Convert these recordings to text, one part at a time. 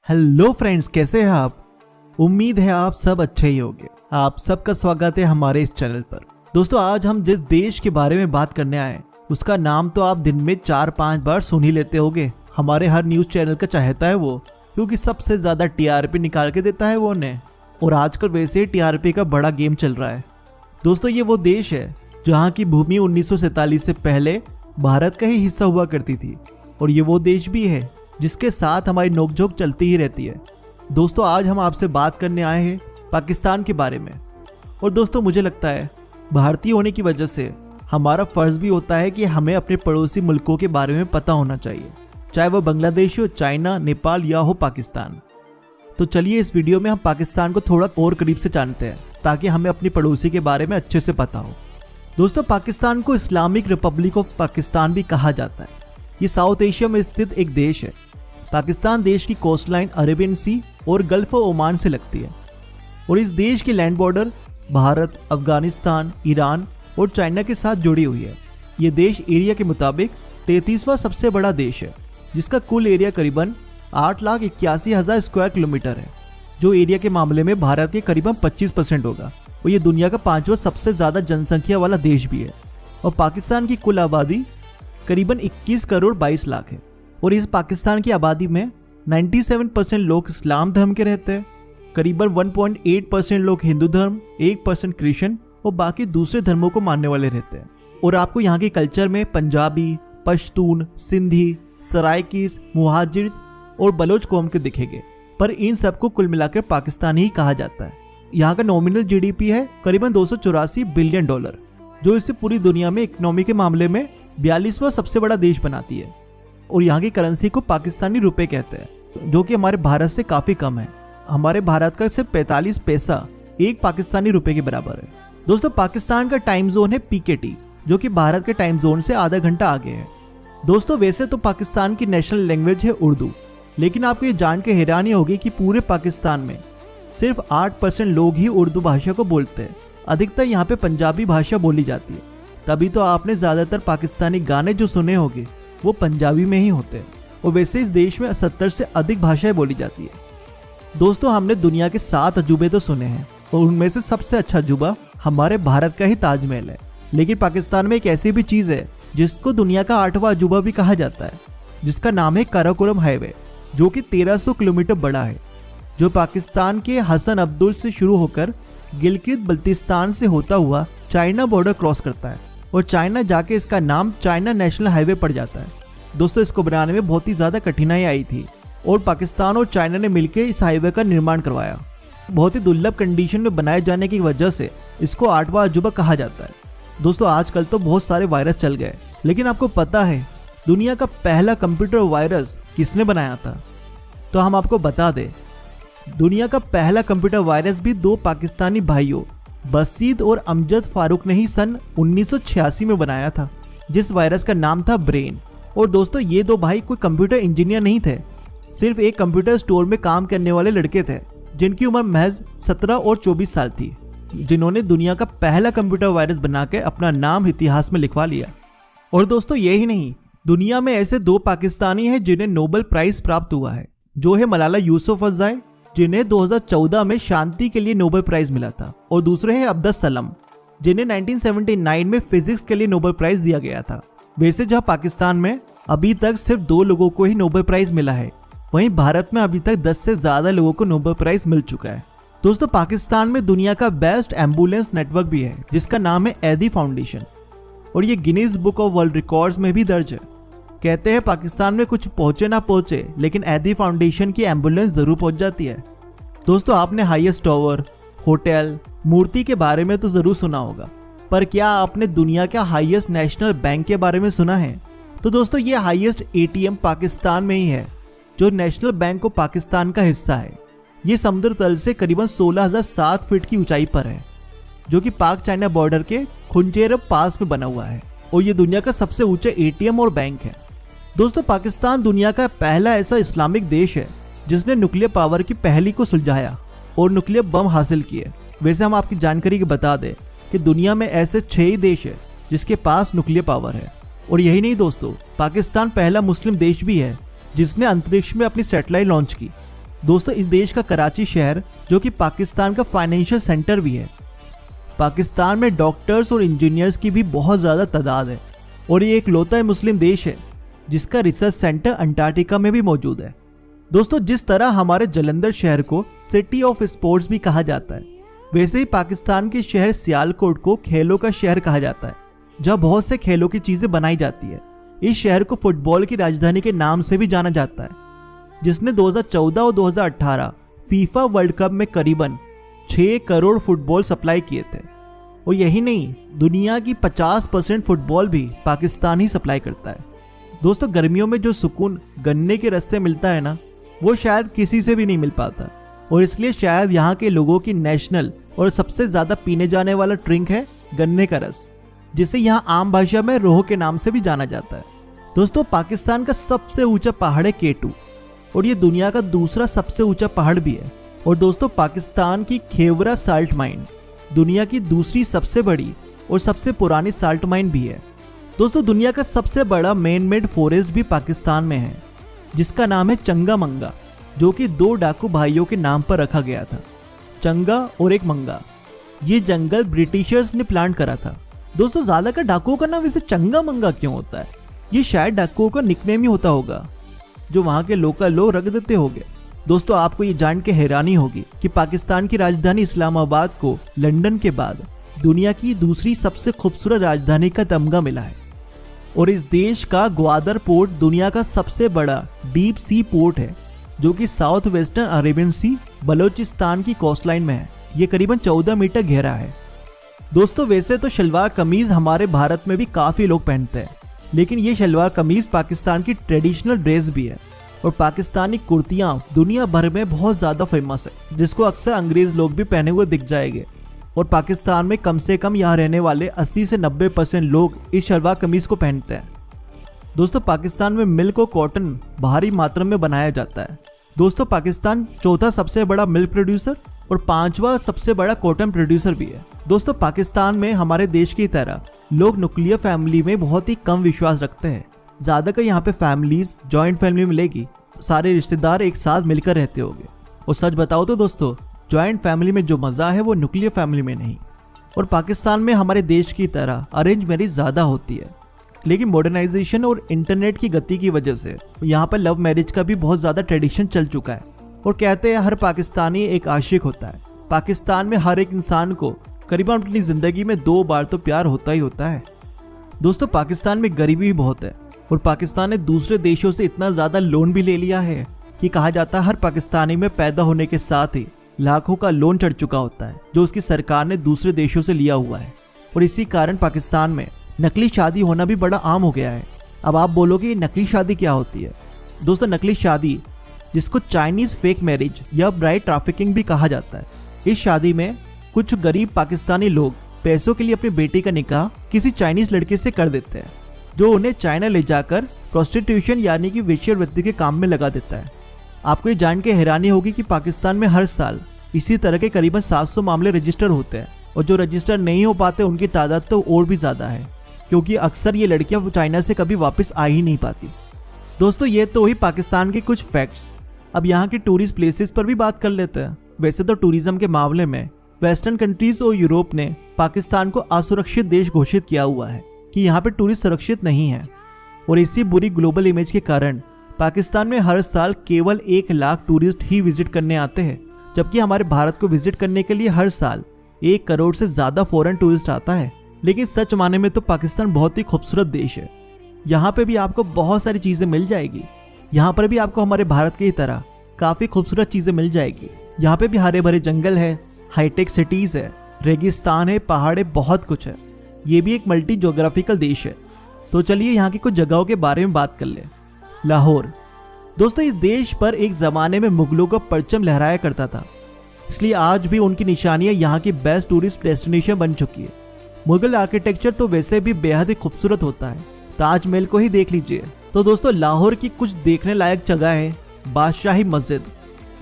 Hello friends, कैसे हैं आप। उम्मीद है आप सब अच्छे ही होंगे। आप सबका स्वागत है हमारे इस चैनल पर। दोस्तों, आज हम जिस देश के बारे में बात करने आए उसका नाम तो आप दिन में 4-5 बार सुन ही लेते होंगे। हमारे हर न्यूज चैनल का चाहता है वो, क्योंकि सबसे ज्यादा टीआरपी निकाल के देता है वो उन्हें। और आजकल वैसे ही टीआरपी का बड़ा गेम चल रहा है। दोस्तों, ये वो देश है जहाँ की भूमि 1947 से पहले भारत का ही हिस्सा हुआ करती थी। और ये वो देश भी है जिसके साथ हमारी नोकझोंक चलती ही रहती है। दोस्तों, आज हम आपसे बात करने आए हैं पाकिस्तान के बारे में। और दोस्तों, मुझे लगता है भारतीय होने की वजह से हमारा फर्ज भी होता है कि हमें अपने पड़ोसी मुल्कों के बारे में पता होना चाहिए, चाहे वो बांग्लादेश हो, चाइना, नेपाल या हो पाकिस्तान। तो चलिए इस वीडियो में हम पाकिस्तान को थोड़ा और करीब से जानते हैं ताकि हमें अपनी पड़ोसी के बारे में अच्छे से पता हो। दोस्तों, पाकिस्तान को इस्लामिक रिपब्लिक ऑफ पाकिस्तान भी कहा जाता है। ये साउथ एशिया में स्थित एक देश है। पाकिस्तान देश की कोस्टलाइन अरेबियन सी और गल्फ ऑफ ओमान से लगती है। और इस देश की land border Bharat, Afghanistan, Iran और चाइना के साथ जुड़ी हुई है। ये देश एरिया के मुताबिक 33वां सबसे बड़ा देश है, जिसका कुल एरिया करीबन 8,81,000 स्क्वायर किलोमीटर है, जो एरिया के मामले में भारत के करीबन 25% होगा। और ये दुनिया का 5वां सबसे ज्यादा जनसंख्या वाला देश भी है। और पाकिस्तान की कुल आबादी करीबन 21 करोड़ 22 लाख है। और इस पाकिस्तान की आबादी में 97% लोग इस्लाम धर्म के रहते हैं, करीबन 1.8% लोग हिंदू धर्म, 1% क्रिश्चियन और बाकी दूसरे धर्मों को मानने वाले रहते हैं। और आपको यहाँ के कल्चर में पंजाबी, पश्तून, सिंधी, सराइकीस, मुहाजिर्स और बलोच कौम के दिखेंगे। पर इन सबको कुल मिलाकर पाकिस्तान ही कहा जाता है। यहाँ का नॉमिनल जीडीपी है करीबन $284 बिलियन, जो इसे पूरी दुनिया में इकोनॉमी के मामले में 42वां सबसे बड़ा देश बनाती है। और यहाँ की करेंसी को पाकिस्तानी रुपए कहते हैं, जो कि हमारे भारत से काफी कम है। हमारे भारत का सिर्फ 45 पैसा एक पाकिस्तानी रुपए के बराबर है। दोस्तों, पाकिस्तान का टाइम जोन है PKT, जो कि भारत के टाइम जोन से आधा घंटा आगे है। दोस्तों, वैसे तो पाकिस्तान की नेशनल लैंग्वेज है उर्दू, लेकिन आपको ये जान के हैरानी होगी कि पूरे पाकिस्तान में सिर्फ 8% लोग ही उर्दू भाषा को बोलते हैं। अधिकतर यहाँ पे पंजाबी भाषा बोली जाती है। तभी तो आपने ज्यादातर पाकिस्तानी गाने जो सुने होंगे वो पंजाबी में ही होते हैं। और वैसे इस देश में 70 से अधिक भाषाएं बोली जाती है। दोस्तों, हमने दुनिया के 7 अजूबे तो सुने हैं, और उनमें से सबसे अच्छा अजूबा हमारे भारत का ही ताजमहल है। लेकिन पाकिस्तान में एक ऐसी भी चीज है जिसको दुनिया का 8वां अजूबा भी कहा जाता है, जिसका नाम है काराकोरम हाईवे, जो कि 1300 किलोमीटर बड़ा है, जो पाकिस्तान के हसन अब्दुल से शुरू होकर गिलगित बल्तिस्तान से होता हुआ चाइना बॉर्डर क्रॉस करता है। और चाइना जाके इसका नाम चाइना नेशनल हाईवे पड़ जाता है। दोस्तों, इसको बनाने में बहुत ही ज्यादा कठिनाई आई थी, और पाकिस्तान और चाइना ने मिलकर इस हाईवे का निर्माण करवाया। बहुत ही दुर्लभ कंडीशन में बनाए जाने की वजह से इसको 8वां अजूबा कहा जाता है। दोस्तों, आजकल तो बहुत सारे वायरस चल गए, लेकिन आपको पता है दुनिया का पहला कंप्यूटर वायरस किसने बनाया था? तो हम आपको बता दें, दुनिया का पहला कंप्यूटर वायरस भी 2 पाकिस्तानी भाइयों बसीद और अमजद फारूक ने ही सन 1986 में बनाया था, जिस वायरस का नाम था ब्रेन। और दोस्तों, ये 2 भाई कोई कंप्यूटर इंजीनियर नहीं थे, सिर्फ एक कंप्यूटर स्टोर में काम करने वाले लड़के थे, जिनकी उम्र महज 17 और 24 साल थी, जिन्होंने दुनिया का पहला कंप्यूटर वायरस बनाकर अपना नाम इतिहास में लिखवा लिया। और दोस्तों, यही नहीं, दुनिया में ऐसे 2 पाकिस्तानी हैं जिन्हें नोबेल प्राइज प्राप्त हुआ है, जो है मलाला यूसुफजई, जिन्हें 2014 में शांति के लिए नोबेल प्राइज मिला था, और दूसरे हैं अब्दुस सलाम, जिन्हें 1979 में फिजिक्स के लिए नोबेल प्राइज दिया गया था। वैसे जहां पाकिस्तान में अभी तक सिर्फ 2 लोगों को ही नोबेल प्राइज मिला है, वहीं भारत में अभी तक 10 से ज्यादा लोगों को नोबेल प्राइज मिल चुका है। दोस्तों, पाकिस्तान में दुनिया का बेस्ट एम्बुलेंस नेटवर्क भी है, जिसका नाम है एदी फाउंडेशन, और ये Guinness book of world records में भी दर्ज है। कहते हैं पाकिस्तान में कुछ पहुंचे ना पहुंचे, लेकिन एदी फाउंडेशन की एम्बुलेंस जरूर पहुंच जाती है। दोस्तों, आपने हाईएस्ट टावर, होटल, मूर्ति के बारे में तो जरूर सुना होगा, पर क्या आपने दुनिया का हाईएस्ट नेशनल बैंक के बारे में सुना है? तो दोस्तों, ये हाईएस्ट ATM पाकिस्तान में ही है, जो नेशनल बैंक ऑफ पाकिस्तान का हिस्सा है। ये समुद्र तल से करीबन 16,007 फीट की ऊंचाई पर है, जो कि पाक चाइना बॉर्डर के खुंचेरब पास में बना हुआ है। और ये दुनिया का सबसे ऊंचा ATM और बैंक है। दोस्तों, पाकिस्तान दुनिया का पहला ऐसा इस्लामिक देश है जिसने न्यूक्लियर पावर की पहेली को सुलझाया और न्यूक्लियर बम हासिल किए। वैसे हम आपकी जानकारी की बता दें कि दुनिया में ऐसे 6 ही देश है जिसके पास न्यूक्लियर पावर है। और यही नहीं दोस्तों, पाकिस्तान पहला मुस्लिम देश भी है जिसने अंतरिक्ष में अपनी सैटेलाइट लॉन्च की। दोस्तों इस देश का कराची शहर जो कि पाकिस्तान का फाइनेंशियल सेंटर भी है। पाकिस्तान में डॉक्टर्स और इंजीनियर्स की भी बहुत ज़्यादा तादाद है और ये एक लौता मुस्लिम देश है जिसका रिसर्च सेंटर अंटार्कटिका में भी मौजूद है। दोस्तों जिस तरह हमारे जालंधर शहर को सिटी ऑफ स्पोर्ट्स भी कहा जाता है, वैसे ही पाकिस्तान के शहर सियालकोट को खेलों का शहर कहा जाता है, जहाँ बहुत से खेलों की चीजें बनाई जाती है। इस शहर को फुटबॉल की राजधानी के नाम से भी जाना जाता है, जिसने 2014 और 2018 फीफा वर्ल्ड कप में करीबन 6 करोड़ फुटबॉल सप्लाई किए थे। और यही नहीं, दुनिया की 50% फुटबॉल भी पाकिस्तान ही सप्लाई करता है। दोस्तों गर्मियों में जो सुकून गन्ने के रस से मिलता है ना, वो शायद किसी से भी नहीं मिल पाता, और इसलिए शायद यहाँ के लोगों की नेशनल और सबसे ज्यादा पीने जाने वाला ड्रिंक है गन्ने का रस, जिसे यहाँ आम भाषा में रोह के नाम से भी जाना जाता है। दोस्तों पाकिस्तान का सबसे ऊंचा पहाड़ है K2 और ये दुनिया का दूसरा सबसे ऊंचा पहाड़ भी है। और दोस्तों पाकिस्तान की खेवरा साल्ट माइन दुनिया की दूसरी सबसे बड़ी और सबसे पुरानी साल्ट माइन भी है। दोस्तों दुनिया का सबसे बड़ा मैन मेड फॉरेस्ट भी पाकिस्तान में है, जिसका नाम है चंगा मंगा, जो कि 2 डाकू भाइयों के नाम पर रखा गया था, चंगा और एक मंगा। ये जंगल ब्रिटिशर्स ने प्लांट करा था। दोस्तों ज्यादातर डाकुओं का नाम वैसे चंगा मंगा क्यों होता है? ये शायद डाकुओं का निकनेम ही होता होगा जो वहां के लोकल लोग रख देते होंगे। दोस्तों आपको ये जान के हैरानी होगी कि पाकिस्तान की राजधानी इस्लामाबाद को लंदन के बाद दुनिया की दूसरी सबसे खूबसूरत राजधानी का तमगा मिला है। और इस देश का ग्वादर पोर्ट दुनिया का सबसे बड़ा डीप सी पोर्ट है, जो कि साउथ वेस्टर्न अरेबियन सी बलोचिस्तान की कोस्टलाइन में है। ये करीबन 14 मीटर गहरा है। दोस्तों वैसे तो शलवार कमीज हमारे भारत में भी काफी लोग पहनते हैं, लेकिन ये शलवार कमीज पाकिस्तान की ट्रेडिशनल ड्रेस भी है। और पाकिस्तानी कुर्तियां दुनिया भर में बहुत ज्यादा फेमस है, जिसको अक्सर अंग्रेज लोग भी पहने हुए दिख जाएंगे। और पाकिस्तान में कम से कम यहाँ रहने वाले 80 से 90% लोग इस शलवार कमीज को पहनते हैं। दोस्तों पाकिस्तान में मिल्क और कॉटन भारी मात्रा में बनाया जाता है। दोस्तों पाकिस्तान चौथा सबसे बड़ा मिल्क प्रोड्यूसर और 5वां सबसे बड़ा कॉटन प्रोड्यूसर भी है। दोस्तों पाकिस्तान में हमारे देश की तरह लोग न्यूक्लियर फैमिली में बहुत ही कम विश्वास रखते हैं। ज्यादातर यहाँ पे फैमिलीज जॉइंट फैमिली मिलेगी, सारे रिश्तेदार एक साथ मिलकर रहते होंगे। और सच बताओ तो दोस्तों जॉइंट फैमिली में जो मजा है वो न्यूक्लियर फैमिली में नहीं। और पाकिस्तान में हमारे देश की तरह अरेंज मैरिज ज्यादा होती है, लेकिन मॉडर्नाइजेशन और इंटरनेट की गति की वजह से यहाँ पर लव मैरिज का भी बहुत ज्यादा ट्रेडिशन चल चुका है। और कहते हैं हर पाकिस्तानी एक आशिक होता है। पाकिस्तान में हर एक इंसान को करीबन अपनी जिंदगी में 2 बार तो प्यार होता ही होता है। दोस्तों पाकिस्तान में गरीबी भी बहुत है और पाकिस्तान ने दूसरे देशों से इतना ज्यादा लोन भी ले लिया है कि कहा जाता है हर पाकिस्तानी में पैदा होने के साथ ही लाखों का लोन चढ़ चुका होता है, जो उसकी सरकार ने दूसरे देशों से लिया हुआ है। और इसी कारण पाकिस्तान में नकली शादी होना भी बड़ा आम हो गया है। अब आप बोलोगे नकली शादी क्या होती है? दोस्तों नकली शादी, जिसको चाइनीज फेक मैरिज या ब्राइड ट्रैफिकिंग भी कहा जाता है, इस शादी में कुछ गरीब पाकिस्तानी लोग पैसों के लिए अपनी बेटी का निकाह किसी चाइनीज लड़के से कर देते हैं, जो उन्हें चाइना ले जाकर प्रोस्टिट्यूशन यानी कि वेश्यावृत्ति के काम में लगा देता है। आपको ये जान के हैरानी होगी कि पाकिस्तान में हर साल इसी तरह के करीबन 700 मामले रजिस्टर होते हैं, और जो रजिस्टर नहीं हो पाते उनकी तादाद तो और भी ज्यादा है, क्योंकि अक्सर ये लड़कियां चाइना से कभी वापस आ ही नहीं पाती। दोस्तों ये तो हुई पाकिस्तान के कुछ फैक्ट्स। अब यहाँ के टूरिस्ट प्लेसेस पर भी बात कर लेते हैं। वैसे तो टूरिज्म के मामले में वेस्टर्न कंट्रीज और यूरोप ने पाकिस्तान को असुरक्षित देश घोषित किया हुआ है कि यहाँ पे टूरिस्ट सुरक्षित नहीं है। और इसी बुरी ग्लोबल इमेज के कारण पाकिस्तान में हर साल केवल 1 लाख टूरिस्ट ही विजिट करने आते हैं, जबकि हमारे भारत को विजिट करने के लिए हर साल 1 करोड़ से ज्यादा फॉरेन टूरिस्ट आता है। लेकिन सच माने में तो पाकिस्तान बहुत ही खूबसूरत देश है। यहाँ पे भी आपको बहुत सारी चीजें मिल जाएगी। यहाँ पर भी आपको हमारे भारत की तरह काफी खूबसूरत चीजें मिल जाएगी। यहाँ पे भी हरे भरे जंगल है, हाईटेक सिटीज है, रेगिस्तान है, पहाड़ है, बहुत कुछ है। ये भी एक मल्टी ज्योग्राफिकल देश है। तो चलिए यहाँ की कुछ जगहों के बारे में बात कर ले। लाहौर। दोस्तों इस देश पर एक जमाने में मुगलों का परचम लहराया करता था, इसलिए आज भी उनकी निशानियां यहाँ की बेस्ट टूरिस्ट डेस्टिनेशन बन चुकी है। मुगल आर्किटेक्चर तो वैसे भी बेहद ही खूबसूरत होता है, ताजमहल को ही देख लीजिए। तो दोस्तों लाहौर की कुछ देखने लायक जगह है बादशाही मस्जिद,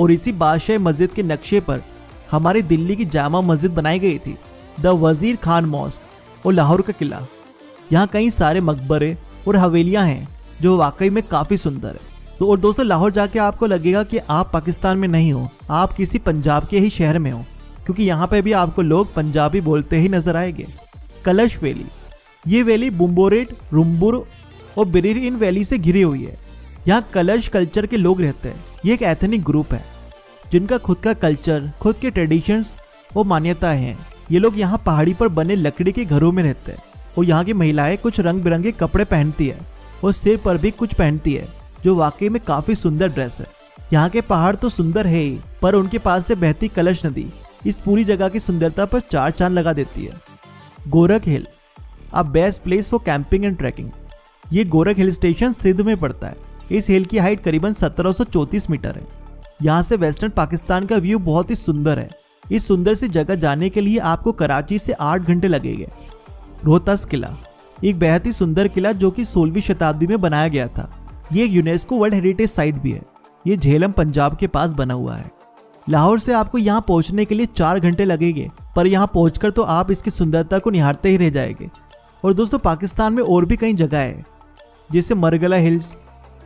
और इसी बादशाही मस्जिद के नक्शे पर हमारी दिल्ली की जामा मस्जिद बनाई गई थी, द वजीर खान मॉस्क, और लाहौर का किला। यहाँ कई सारे मकबरे और हवेलियां हैं जो वाकई में काफी सुंदर है। तो और दोस्तों लाहौर जाके आपको लगेगा कि आप पाकिस्तान में नहीं हो, आप किसी पंजाब के ही शहर में हो, क्योंकि यहाँ पे भी आपको लोग पंजाबी बोलते ही नजर आएंगे। कलश वैली, ये वैली बुम्बोरेट, रुम्बुर और बिरिर इन वैली से घिरी हुई है। यहाँ कलश कल्चर के लोग रहते हैं। ये एक एथनिक ग्रुप है जिनका खुद का कल्चर, खुद के ट्रेडिशंस और मान्यताएं हैं। ये लोग यहाँ पहाड़ी पर बने लकड़ी के घरों में रहते हैं और यहाँ की महिलाएं कुछ रंग बिरंगे कपड़े पहनती है और सिर पर भी कुछ पहनती है, जो वाकई में काफी सुंदर ड्रेस है। यहाँ के पहाड़ तो सुंदर है ही, पर उनके पास से बहती कलश नदी इस पूरी जगह की सुंदरता पर 4 चांद लगा देती है। Gorakh hill, a best place for camping and trekking. ये गोरख हिल स्टेशन सिंध में पड़ता है। इस हिल की हाइट करीबन 1734 मीटर है। यहाँ से वेस्टर्न पाकिस्तान का व्यू बहुत ही सुंदर है। इस सुंदर सी जगह जाने के लिए आपको कराची से 8 घंटे लगेंगे। रोहतास किला, एक बेहद ही सुंदर किला जो कि 16वीं शताब्दी में बनाया गया था। ये एक यूनेस्को वर्ल्ड हेरिटेज साइट भी है। ये झेलम पंजाब के पास बना हुआ है। लाहौर से आपको यहाँ पहुँचने के लिए 4 घंटे लगेंगे, पर यहाँ पहुँचकर तो आप इसकी सुंदरता को निहारते ही रह जाएंगे। और दोस्तों पाकिस्तान में और भी कई जगह है, जैसे Margalla hills,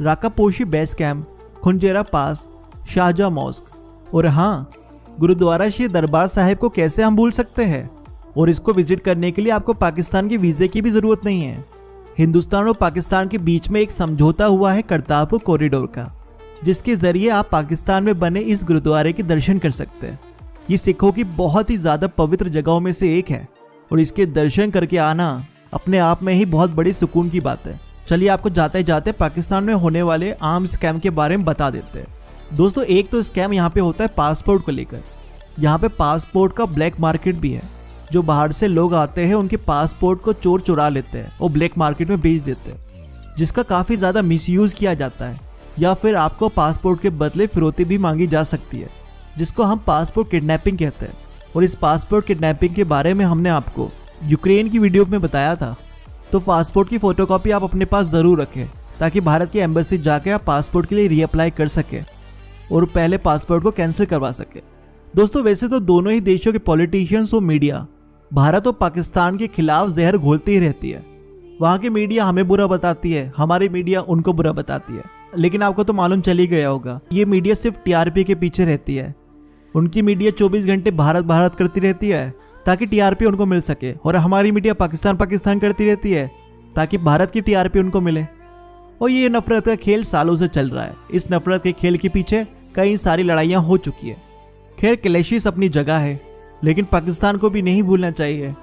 Rakaposhi base camp, Khunjerab pass, Shahjahan mosque और हाँ, गुरुद्वारा श्री दरबार साहिब को कैसे हम भूल सकते हैं। और इसको विजिट करने के लिए आपको पाकिस्तान के वीजे की भी जरूरत नहीं है। हिंदुस्तान और पाकिस्तान के बीच में एक समझौता हुआ है करतारपुर कॉरिडोर का, जिसके जरिए आप पाकिस्तान में बने इस गुरुद्वारे के दर्शन कर सकते हैं। ये सिखों की बहुत ही ज्यादा पवित्र जगहों में से एक है और इसके दर्शन करके आना अपने आप में ही बहुत बड़ी सुकून की बात है। चलिए आपको जाते जाते पाकिस्तान में होने वाले आम स्कैम के बारे में बता देते हैं। दोस्तों एक तो स्कैम यहाँ पे होता है पासपोर्ट को लेकर। यहाँ पे पासपोर्ट का ब्लैक मार्केट भी है। जो बाहर से लोग आते हैं उनके पासपोर्ट को चोर चुरा लेते हैं और ब्लैक मार्केट में बेच देते हैं, जिसका काफ़ी ज़्यादा मिसयूज़ किया जाता है। या फिर आपको पासपोर्ट के बदले फिरौती भी मांगी जा सकती है, जिसको हम पासपोर्ट किडनैपिंग कहते हैं। और इस पासपोर्ट किडनैपिंग के बारे में हमने आपको यूक्रेन की वीडियो में बताया था। तो पासपोर्ट की फोटोकॉपी आप अपने पास ज़रूर रखें, ताकि भारत की एम्बेसी जाके आप पासपोर्ट के लिए रीअप्लाई कर सके और पहले पासपोर्ट को कैंसिल करवा सके। दोस्तों वैसे तो दोनों ही देशों के पॉलिटिशियंस और मीडिया भारत और पाकिस्तान के खिलाफ जहर घोलती ही रहती है। वहाँ की मीडिया हमें बुरा बताती है, हमारी मीडिया उनको बुरा बताती है। लेकिन आपको तो मालूम चल ही गया होगा, ये मीडिया सिर्फ टीआरपी के पीछे रहती है। उनकी मीडिया 24 घंटे भारत भारत करती रहती है ताकि टीआरपी उनको मिल सके, और हमारी मीडिया पाकिस्तान पाकिस्तान करती रहती है ताकि भारत की टीआरपी उनको मिले। और ये नफरत का खेल सालों से चल रहा है। इस नफरत के खेल के पीछे कई सारी लड़ाइयाँ हो चुकी है। खैर क्लैशेस अपनी जगह है, लेकिन पाकिस्तान को भी नहीं भूलना चाहिए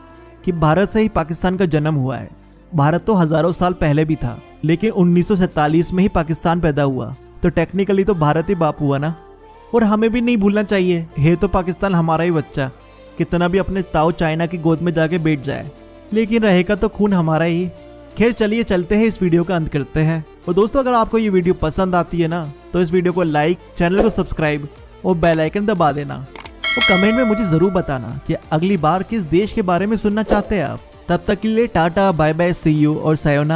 कि भारत से ही पाकिस्तान का जन्म हुआ है। भारत तो हजारों साल पहले भी था, लेकिन 1947 में ही पाकिस्तान पैदा हुआ, तो टेक्निकली तो भारत ही बाप हुआ ना। और हमें भी नहीं भूलना चाहिए, है तो पाकिस्तान हमारा ही बच्चा, कितना भी अपने ताऊ चाइना की गोद में जाके बैठ जाए, लेकिन रहेगा तो खून हमारा ही। खैर चलिए चलते हैं, इस वीडियो का अंत करते हैं। और दोस्तों अगर आपको ये वीडियो पसंद आती है ना, तो इस वीडियो को लाइक, चैनल को सब्सक्राइब और बेल आइकन दबा देना। और कमेंट में मुझे जरूर बताना कि अगली बार किस देश के बारे में सुनना चाहते हैं आप। तब तक के लिए टाटा, बाय बाय, सी यू और सायोनारा।